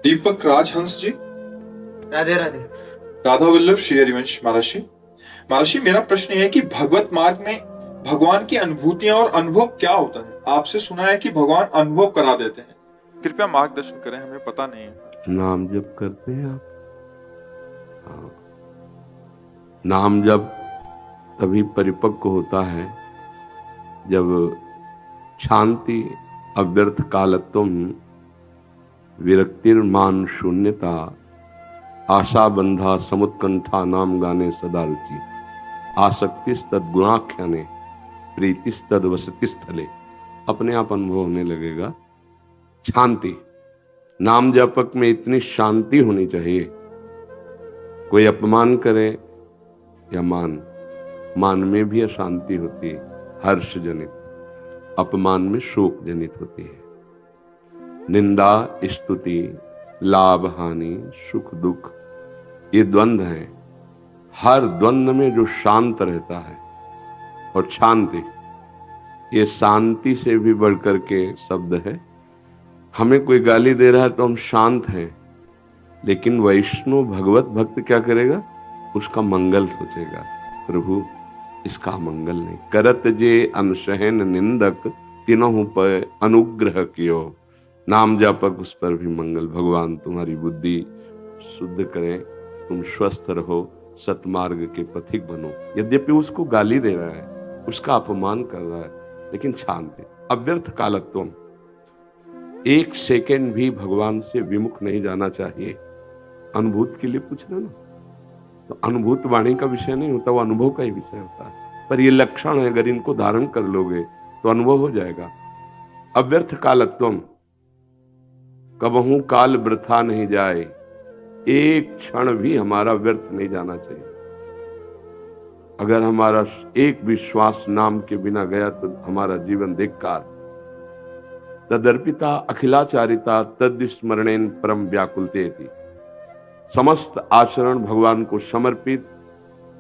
दीपक राजहंस जी। राधे राधे। राधा वल्लभ श्री हरिवंश महर्षि। महर्षि, मेरा प्रश्न यह है कि भगवत मार्ग में भगवान की अनुभूतियां और अनुभव क्या होता है? आपसे सुना है कि भगवान अनुभव करा देते हैं, कृपया मार्गदर्शन करें, हमें पता नहीं है। नाम जप करते हैं आप? हाँ। नाम जप तभी परिपक्व होता है जब शांति अव्यर्थ कालत्वम विरक्तिर्मान शून्यता आशा बंधा समुत्कंठा नाम गाने सदा रुचि आसक्तिस्तद गुणाख्याने प्रीतिस्तद वसति स्थले अपने आप अनुभव होने लगेगा। शांति, नाम जपक में इतनी शांति होनी चाहिए। कोई अपमान करे या मान में भी अशांति होती है, हर्ष जनित, अपमान में शोक जनित होती है। निंदा स्तुति लाभ हानि सुख दुख ये द्वंद्व है। हर द्वंद्व में जो शांत रहता है और शांति, ये शांति से भी बढ़कर के शब्द है। हमें कोई गाली दे रहा है तो हम शांत हैं, लेकिन वैष्णव भगवत भक्त क्या करेगा? उसका मंगल सोचेगा। प्रभु इसका मंगल नहीं करत जे अनसहन निंदक तीनों पर अनुग्रह कियो। नाम जापक उस पर भी मंगल। भगवान तुम्हारी बुद्धि शुद्ध करें, तुम स्वस्थ रहो, सतमार्ग के पथिक बनो। यद्यपि उसको गाली दे रहा है, उसका अपमान कर रहा है, लेकिन शांत है। अव्यर्थ कालत्वम, एक सेकेंड भी भगवान से विमुख नहीं जाना चाहिए। अनुभूत के लिए पूछ रहे ना, तो अनुभूत वाणी का विषय नहीं होता, वो अनुभव का ही विषय होता है। पर ये लक्षण है, अगर इनको धारण कर लोगे तो अनुभव हो जाएगा। अव्यर्थ कालत्वम, कबहू काल वृथा नहीं जाए, एक क्षण भी हमारा व्यर्थ नहीं जाना चाहिए। अगर हमारा एक भी श्वास नाम के बिना गया तो हमारा जीवन धिक्कार। तदर्पिता अखिलाचारिता तद स्मरणेन परम व्याकुलते थी। समस्त आचरण भगवान को समर्पित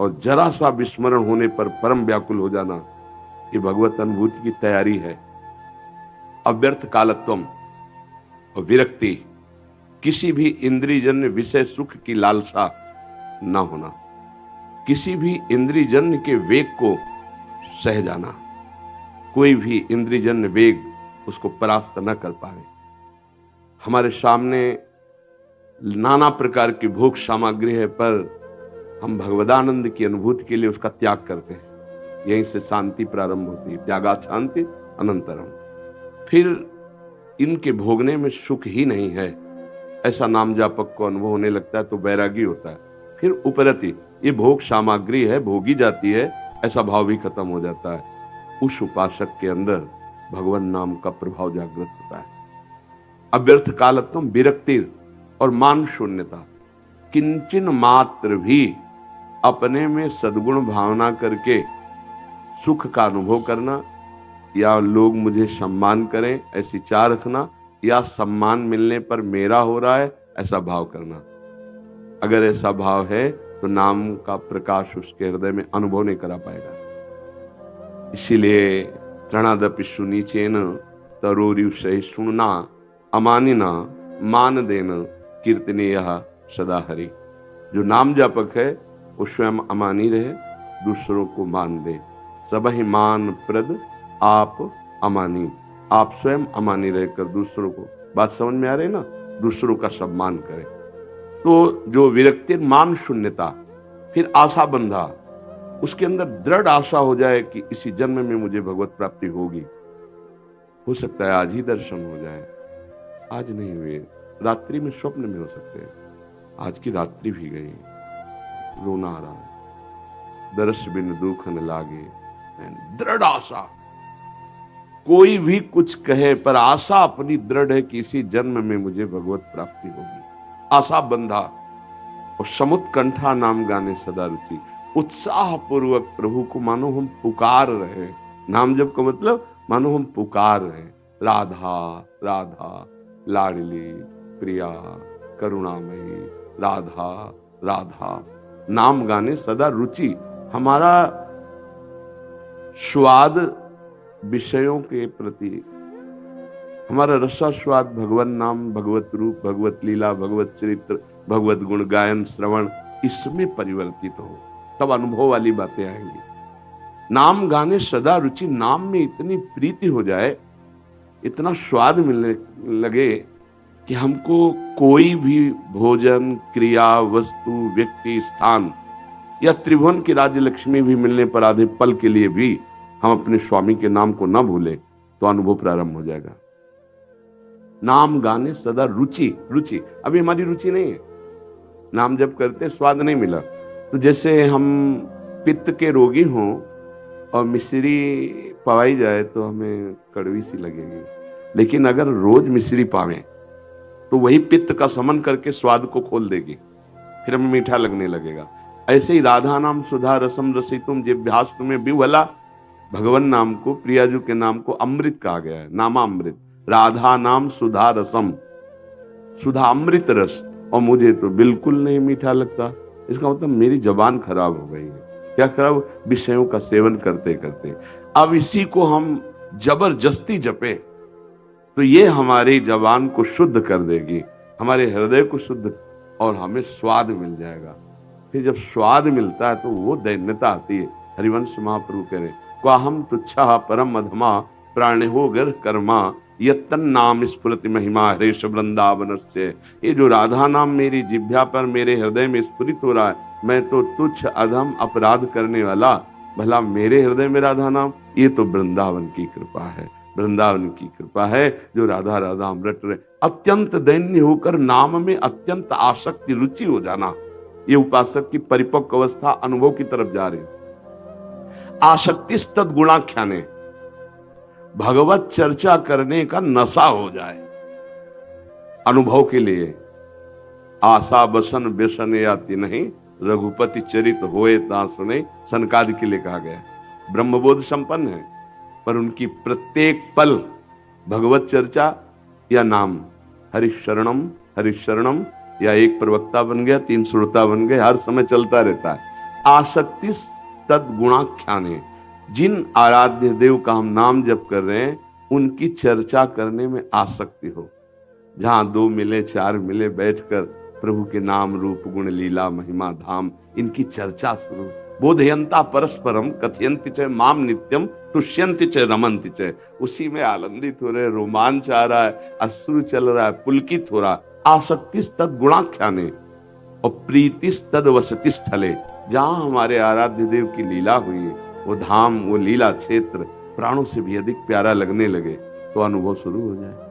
और जरा सा विस्मरण होने पर परम व्याकुल हो जाना, ये भगवत अनुभूति की तैयारी है। अव्यर्थ कालत्वम और विरक्ति, किसी भी इंद्रियजन्य विषय सुख की लालसा ना होना, किसी भी इंद्रियजन्य के वेग को सह जाना। कोई भी इंद्रियजन्य वेग उसको परास्त न कर पाए। हमारे सामने नाना प्रकार की भोग सामग्री है, पर हम भगवदानंद की अनुभूति के लिए उसका त्याग करते हैं। यहीं से शांति प्रारंभ होती है। त्यागा शांति अनंतरम। फिर इनके भोगने में सुख ही नहीं है, ऐसा नाम जापक को अनुभव होने लगता है तो बैरागी होता है। फिर उपरति, ये भोग सामग्री है, भोगी जाती है, ऐसा भाव भी खत्म हो जाता है। उस उपासक के अंदर भगवान नाम का प्रभाव जागृत होता है। अव्यर्थ कालत्वम विरक्ति और मान शून्यता, किंचन मात्र भी अपने में सद्गुण भावना करके सुख का अनुभव करना, या लोग मुझे सम्मान करें ऐसी चाह रखना, या सम्मान मिलने पर मेरा हो रहा है ऐसा भाव करना। अगर ऐसा भाव है तो नाम का प्रकाश उसके हृदय में अनुभव नहीं करा पाएगा। इसीलिए तृणादपि सुनीचेन तरोरिव सहिष्णुना अमानिना मान देन कीर्तनीय सदा हरि। जो नाम जापक है वो स्वयं अमानी रहे, दूसरों को मान दे। सबहि मान प्रद आप अमानी, आप स्वयं अमानी रहकर दूसरों को, बात समझ में आ रही ना, दूसरों का सम्मान करें। तो जो विरक्ति मान शून्यता, फिर आशा बंधा, उसके अंदर दृढ़ आशा हो जाए कि इसी जन्म में मुझे भगवत प्राप्ति होगी। हो सकता है आज ही दर्शन हो जाए, आज नहीं हुए, रात्रि में स्वप्न में हो सकते हैं। आज की रात्रि भी गई, रोना आ रहा है, दर्श बिन दुख न लागे। दृढ़ आशा, कोई भी कुछ कहे पर आशा अपनी दृढ़ है कि इसी जन्म में मुझे भगवत प्राप्ति होगी। आशा बंधा और समुत्कंठा नाम गाने सदा रुचि, उत्साह पूर्वक प्रभु को मानो हम पुकार रहे। नाम जप का मतलब मानो हम पुकार रहे, राधा राधा लाडली प्रिया करुणामयी राधा राधा। नाम गाने सदा रुचि, हमारा स्वाद विषयों के प्रति हमारा रसास्वाद भगवान नाम, भगवत रूप, भगवत लीला, भगवत चरित्र, भगवत गुण गायन, श्रवण, इसमें परिवर्तित हो, तब अनुभव वाली बातें आएंगी। नाम गाने सदा रुचि, नाम में इतनी प्रीति हो जाए, इतना स्वाद मिलने लगे कि हमको कोई भी भोजन, क्रिया, वस्तु, व्यक्ति, स्थान या त्रिभुवन की राज्य लक्ष्मी भी मिलने पर आधे पल के लिए भी हम अपने स्वामी के नाम को न भूलें तो अनुभव प्रारंभ हो जाएगा। नाम गाने सदा रुचि, रुचि अभी हमारी रुचि नहीं है, नाम जब करते स्वाद नहीं मिला। तो जैसे हम पित्त के रोगी हों और मिश्री पवाई जाए तो हमें कड़वी सी लगेगी, लेकिन अगर रोज मिश्री पावें तो वही पित्त का समन करके स्वाद को खोल देगी, फिर हमें मीठा लगने लगेगा। ऐसे ही राधा नाम सुधा रसम रसितुम जिभ्यास तुम्हें विह्वला, भगवान नाम को, प्रियाजू के नाम को अमृत कहा गया है, नामामृत। राधा नाम सुधा रसम, सुधा अमृत रस, और मुझे तो बिल्कुल नहीं मीठा लगता। इसका मतलब मेरी जबान खराब हो गई है। क्या खराब? विषयों का सेवन करते करते। अब इसी को हम जबरदस्ती जपे तो ये हमारी जबान को शुद्ध कर देगी, हमारे हृदय को शुद्ध, और हमें स्वाद मिल जाएगा। फिर जब स्वाद मिलता है तो वो दैन्यता आती है। हरिवंश महाप्रभु कह रहे, क्वाहम तुच्छा परम अधमा प्राणिहो गर कर्मा यत्तन नाम स्फुरति महिमा हरेश वृंदावन से। ये जो राधा नाम मेरी जिह्वा पर, मेरे हृदय में स्फुरित हो रहा है, मैं तो तुच्छ अधम अपराध करने वाला, भला मेरे हृदय में राधा नाम, ये तो वृंदावन की कृपा है, वृंदावन की कृपा है जो राधा राधा अमृत रहे। अत्यंत दैन्य होकर नाम में अत्यंत आसक्ति, रुचि हो जाना, ये उपासक की परिपक्व अवस्था अनुभव की तरफ जा रही। आसक्ति तद गुणाख्याने, भगवत चर्चा करने का नशा हो जाए अनुभव के लिए। आशा बसन व्यसन याति नहीं, रघुपति चरित होए ता सुने, सनकादि के लिए कहा गया। ब्रह्मबोध संपन्न है पर उनकी प्रत्येक पल भगवत चर्चा या नाम, हरिशरणम हरिशरणम, या एक प्रवक्ता बन गया, 3 श्रोता बन गए, हर समय चलता रहता है। आसक्ति तद गुणाख्याने, जिन आराध्य देव का हम नाम जप कर रहे हैं उनकी चर्चा करने में आसक्ति हो। जहां 2 मिले 4 मिले बैठकर प्रभु के नाम रूप गुण लीला महिमा धाम, इनकी चर्चा शुरू। बोधयंता परस्परम कथयंति च माम नित्यम तुष्यंति च रमंति च, उसी में आनंदित हो रहे, रोमांच आ रहा है, अश्रु चल रहा है, पुलकित हो रहा है। आसक्ति तद गुणाख्याने और प्रीति तद वसति स्थले, जहां हमारे आराध्य देव की लीला हुई है, वो धाम, वो लीला क्षेत्र प्राणों से भी अधिक प्यारा लगने लगे तो अनुभव शुरू हो जाए।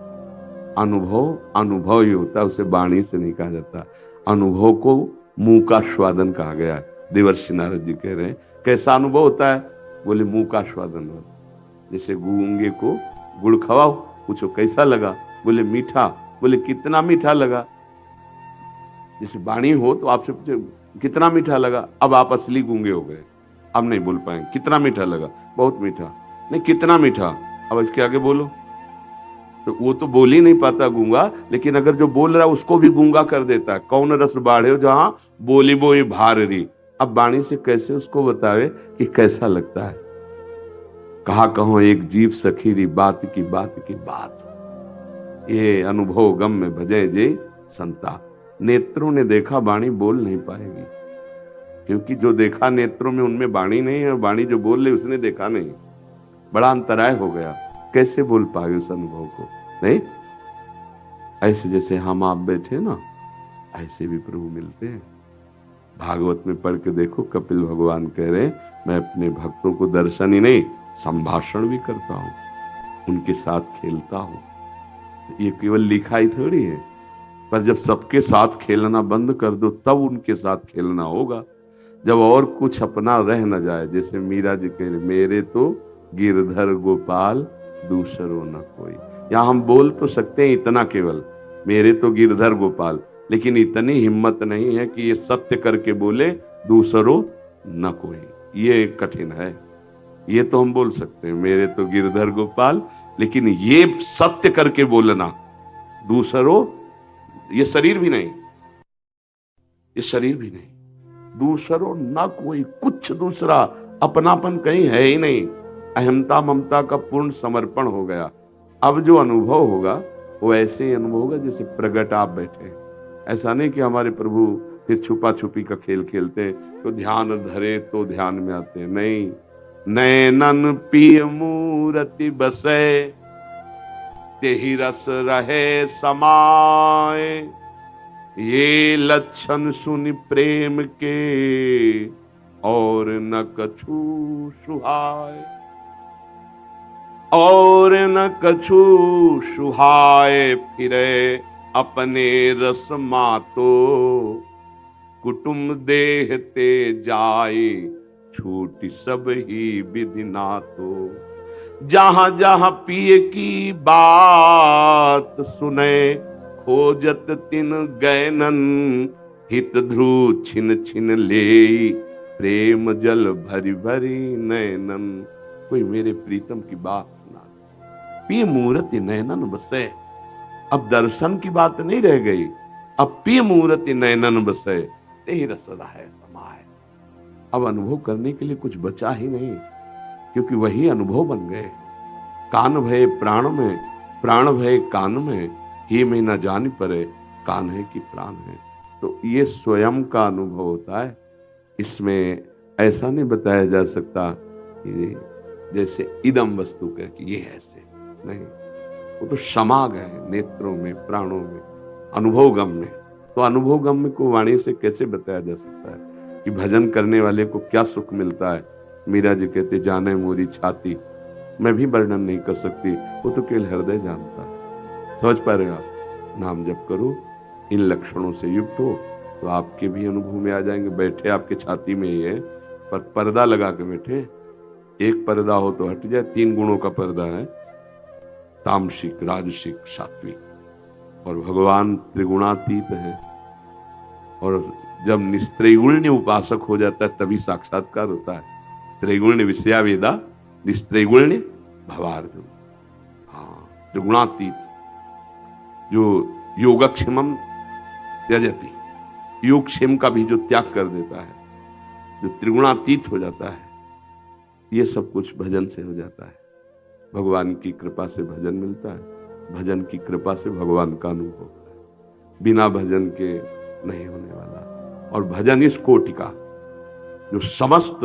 अनुभव ही होता है, उसे वाणी से नहीं कहा जाता। अनुभव को मुंह का स्वादन कहा गया है। देवर्षि नारद जी कह रहे हैं कैसा अनुभव होता है? बोले मुंह का स्वादन हो। जैसे गूंगे को गुड़ खवाओ, पूछो कैसा लगा? बोले मीठा। बोले कितना मीठा लगा? जैसे वाणी हो तो आपसे पूछे कितना मीठा लगा, अब आप असली गूंगे हो गए, अब नहीं बोल पाएंगे। कितना मीठा लगा? बहुत मीठा। नहीं कितना मीठा? अब इसके आगे बोलो। तो वो तो बोल ही नहीं पाता गूंगा, लेकिन अगर जो बोल रहा है उसको भी गूंगा कर देता है। कौन रस बाढ़े जहां बोली बोई भारी, अब वाणी से कैसे उसको बतावे कि कैसा लगता है। कहा कहो एक जीव सखीरी, बात की बात, ये अनुभव गम में भजे जे संता। नेत्रों ने देखा, वाणी बोल नहीं पाएगी, क्योंकि जो देखा नेत्रों में उनमें वाणी नहीं है, वाणी जो बोल ले उसने देखा नहीं। बड़ा अंतराय हो गया, कैसे बोल पाए उस अनुभव को? नहीं, ऐसे जैसे हम आप बैठे ना, ऐसे भी प्रभु मिलते हैं। भागवत में पढ़ के देखो, कपिल भगवान कह रहे मैं अपने भक्तों को दर्शन ही नहीं संभाषण भी करता हूं, उनके साथ खेलता हूं। ये केवल लिखाई थोड़ी है, पर जब सबके साथ खेलना बंद कर दो तब उनके साथ खेलना होगा, जब और कुछ अपना रह न जाए। जैसे मीरा जी कह रहे मेरे तो गिरधर गोपाल दूसरो न कोई। यहां हम बोल तो सकते हैं इतना केवल, मेरे तो गिरधर गोपाल, लेकिन इतनी हिम्मत नहीं है कि ये सत्य करके बोले दूसरो न कोई। ये कठिन है। ये तो हम बोल सकते हैं मेरे तो गिरधर गोपाल, लेकिन ये सत्य करके बोलना दूसरो, ये शरीर भी नहीं, ये शरीर भी नहीं, दूसरो न कोई, कुछ दूसरा अपनापन कहीं है ही नहीं। अहमता ममता का पूर्ण समर्पण हो गया। अब जो अनुभव होगा वो ऐसे ही अनुभव होगा जैसे प्रगट आप बैठे हैं। ऐसा नहीं कि हमारे प्रभु फिर छुपा छुपी का खेल खेलते तो ध्यान धरे तो ध्यान में आते हैं। नहीं, नैनन पिय मूरति बसे, तेहि रस रहे समाए। ये लक्षण सुनि प्रेम के, और न कछु सुहाए। और न कछु सुहाए, फिरे अपने रस मातो। कुटुम देह ते जाए, छूटी सब ही विधि नातो। जहां जहां पिए की बात सुने, खोजत तिन गैनन। हित ध्रुव छिन छिन ले, प्रेम जल भरी भरी नैनन। कोई मेरे प्रीतम की बात सुना। पिय मूर्ति नैनन बसे। अब दर्शन की बात नहीं रह गई, अब पिय मूर्ति नैनन बसे, तेहि रस रहे समाए। अब अनुभव करने के लिए कुछ बचा ही नहीं, क्योंकि वही अनुभव बन गए। कान भय प्राण में, प्राण भय कान में, ही में न जान परे, कान है कि प्राण है। तो ये स्वयं का अनुभव होता है। इसमें ऐसा नहीं बताया जा सकता कि जैसे इदम वस्तु करके ये ऐसे नहीं, वो तो समाग है नेत्रों में, प्राणों में, अनुभव गम में। तो अनुभव गम को वाणी से कैसे बताया जा सकता है कि भजन करने वाले को क्या सुख मिलता है। मीरा जी कहते जाने मोरी छाती, मैं भी वर्णन नहीं कर सकती, वो तो केवल हृदय जानता है। समझ पा रहे हो आप? नाम जप करो, इन लक्षणों से युक्त हो तो आपके भी अनुभव में आ जाएंगे। बैठे आपके छाती में ही है, पर पर्दा लगा के बैठे। एक पर्दा हो तो हट जाए। 3 गुणों का पर्दा है, तामसिक, राजसिक, सात्विक। और भगवान त्रिगुणातीत है। और जब निस्त्रैगुण्य उपासक हो जाता है तभी साक्षात्कार होता है। त्रैगुण्य विषया वेदा, निस्त्रैगुण्य भवार्जुन। हाँ, त्रिगुणातीत जो योगक्षेमम त्यजति, योगक्षेम का भी जो त्याग कर देता है, जो त्रिगुणातीत हो जाता है, ये सब कुछ भजन से हो जाता है। भगवान की कृपा से भजन मिलता है, भजन की कृपा से भगवान का अनुभव होता है। बिना भजन के नहीं होने वाला। और भजन इस कोटि का जो समस्त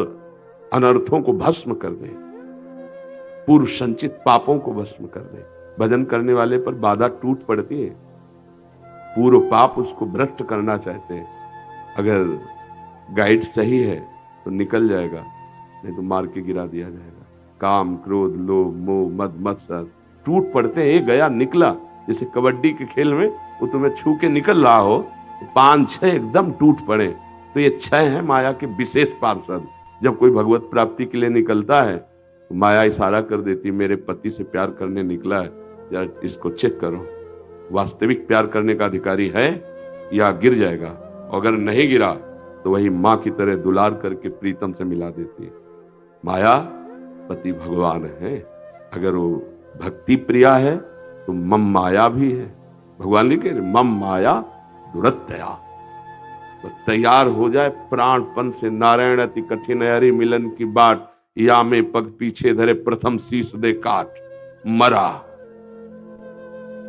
अनर्थों को भस्म कर दे, पूर्व संचित पापों को भस्म कर दे। भजन करने वाले पर बाधा टूट पड़ती है। पूर्व पाप उसको भ्रष्ट करना चाहते हैं। अगर गाइड सही है तो निकल जाएगा, नहीं तो मार के गिरा दिया जाएगा। काम, क्रोध, लोभ, मोह, मद, मत्सर टूट पड़ते हैं। एक गया निकला, जैसे कबड्डी के खेल में वो तुम्हें छू के निकल रहा हो, 5-6 एकदम टूट पड़े, तो ये 6 है माया के विशेष पार्षद। जब कोई भगवत प्राप्ति के लिए निकलता है तो माया इशारा कर देती, मेरे पति से प्यार करने निकला है, यार इसको चेक करो, वास्तविक प्यार करने का अधिकारी है या गिर जाएगा। अगर नहीं गिरा तो वही माँ की तरह दुलार करके प्रीतम से मिला देती है। माया पति भगवान है। अगर वो भक्ति प्रिया है तो मम माया भी है। भगवान नहीं कह रहे मम माया दुरत्या। तो तैयार हो जाए प्राणपन से, नारायण अति कठिन हरि मिलन की बाट, या में पग पीछे धरे प्रथम शीश दे काट। मरा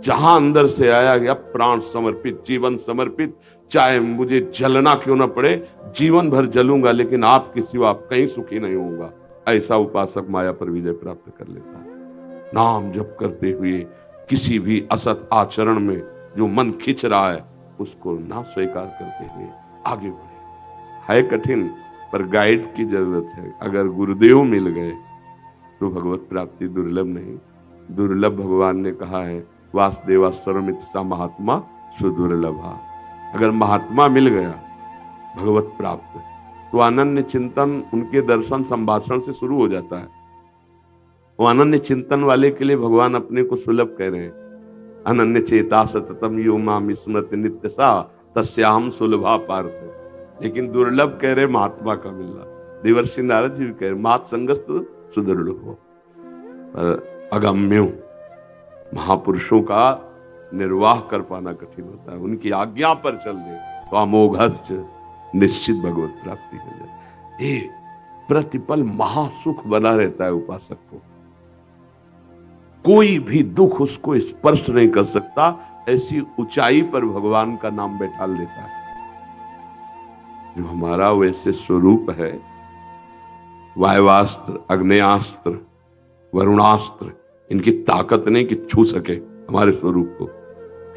जहां अंदर से आया गया, प्राण समर्पित, जीवन समर्पित, चाहे मुझे जलना क्यों ना पड़े, जीवन भर जलूंगा लेकिन आपके सिवा कहीं सुखी नहीं होऊंगा। ऐसा उपासक माया पर विजय प्राप्त कर लेता है। नाम जप करते हुए किसी भी असत आचरण में जो मन खिंच रहा है उसको ना स्वीकार करते हुए आगे बढ़े। है कठिन, पर गाइड की जरूरत है। अगर गुरुदेव मिल गए तो भगवत प्राप्ति दुर्लभ नहीं, दुर्लभ भगवान ने कहा है, वासुदेवा सर्वमित सा महात्मा सुदुर्लभा। अगर महात्मा मिल गया भगवत प्राप्त, तो अनन्य चिंतन, उनके दर्शन संभाषण से शुरू हो जाता है। वो अनन्य चिंतन वाले के लिए भगवान अपने को सुलभ कह रहे हैं। अनन्य चेता सततम यो माम स्मृति नित्य सा तस्याम सुलभा पार्थ। लेकिन दुर्लभ कह रहे महात्मा का मिलना। देवर्षि नारद जी भी कह रहे मात संगस्त सुदुर्लभ हो। पर अगम्यों महापुरुषों का निर्वाह कर पाना कठिन होता है। उनकी आज्ञा पर चल दे तो अमोघश्च निश्चित भगवत प्राप्ति हो जाए। ये प्रतिपल महासुख बना रहता है उपासक को। कोई भी दुख उसको स्पर्श नहीं कर सकता, ऐसी ऊंचाई पर भगवान का नाम बैठा लेता है। जो हमारा वैसे स्वरूप है, वायवास्त्र, अग्नेयास्त्र, वरुणास्त्र, इनकी ताकत नहीं कि छू सके हमारे स्वरूप को।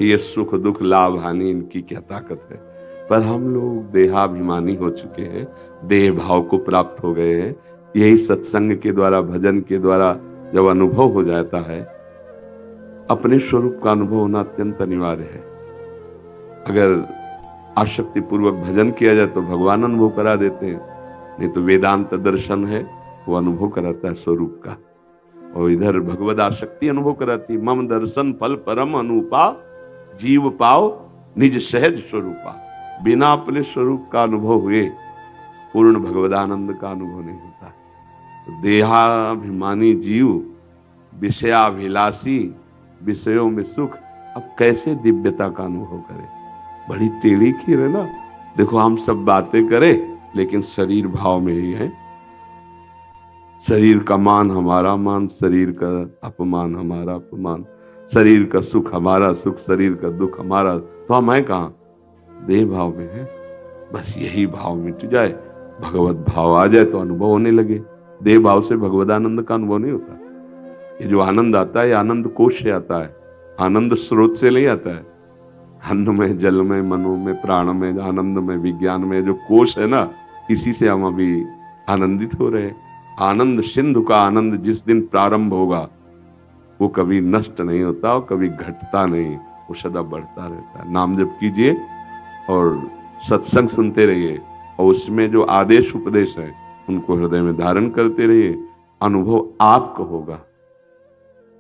ये सुख दुख लाभ हानि इनकी क्या ताकत है। पर हम लोग देहाभिमानी हो चुके हैं, देह भाव को प्राप्त हो गए हैं। यही सत्संग के द्वारा, भजन के द्वारा जब अनुभव हो जाता है, अपने स्वरूप का अनुभव होना अत्यंत अनिवार्य है। अगर आसक्ति पूर्वक भजन किया जाए तो भगवान अनुभव करा देते हैं, नहीं तो वेदांत दर्शन है वो अनुभव कराता है स्वरूप का। और इधर भगवद आसक्ति अनुभव कराती, मम दर्शन फल परम अनुपा, जीव पाओ निज सहज स्वरूपा। बिना अपने स्वरूप का अनुभव हुए पूर्ण भगवदानंद का अनुभव नहीं होता। तो देहाभिमानी जीव, विषयाभिलाषी, विषयों में सुख, अब कैसे दिव्यता का अनुभव करे। बड़ी टेढ़ी खीर है ना। देखो हम सब बातें करें लेकिन शरीर भाव में ही है। शरीर का मान हमारा मान, शरीर का अपमान हमारा अपमान, शरीर का सुख हमारा सुख, शरीर का दुख हमारा। तो हम हैं कहाँ? देह भाव में है। बस यही भाव मिट जाए, भगवत भाव आ जाए तो अनुभव होने लगे। देह भाव से भगवदानंद का अनुभव नहीं होता। ये जो आनंद आता है, आनंद कोश से आता है, आनंद स्रोत से नहीं आता है। अन्न में, जल में, मनो में, प्राण में, आनंद में, विज्ञान में जो कोश है ना, इसी से हम अभी आनंदित हो रहे हैं। आनंद सिंधु का आनंद जिस दिन प्रारंभ होगा वो कभी नष्ट नहीं होता और कभी घटता नहीं, वो सदा बढ़ता रहता है। नाम जप कीजिए और सत्संग सुनते रहिए और उसमें जो आदेश उपदेश है उनको हृदय में धारण करते रहिए। अनुभव आपको होगा।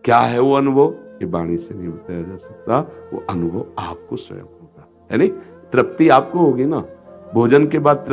क्या है वो अनुभव? ये वाणी से नहीं बताया जा सकता। वो अनुभव आपको स्वयं होगा, है नहीं? तृप्ति आपको होगी ना। भोजन के बाद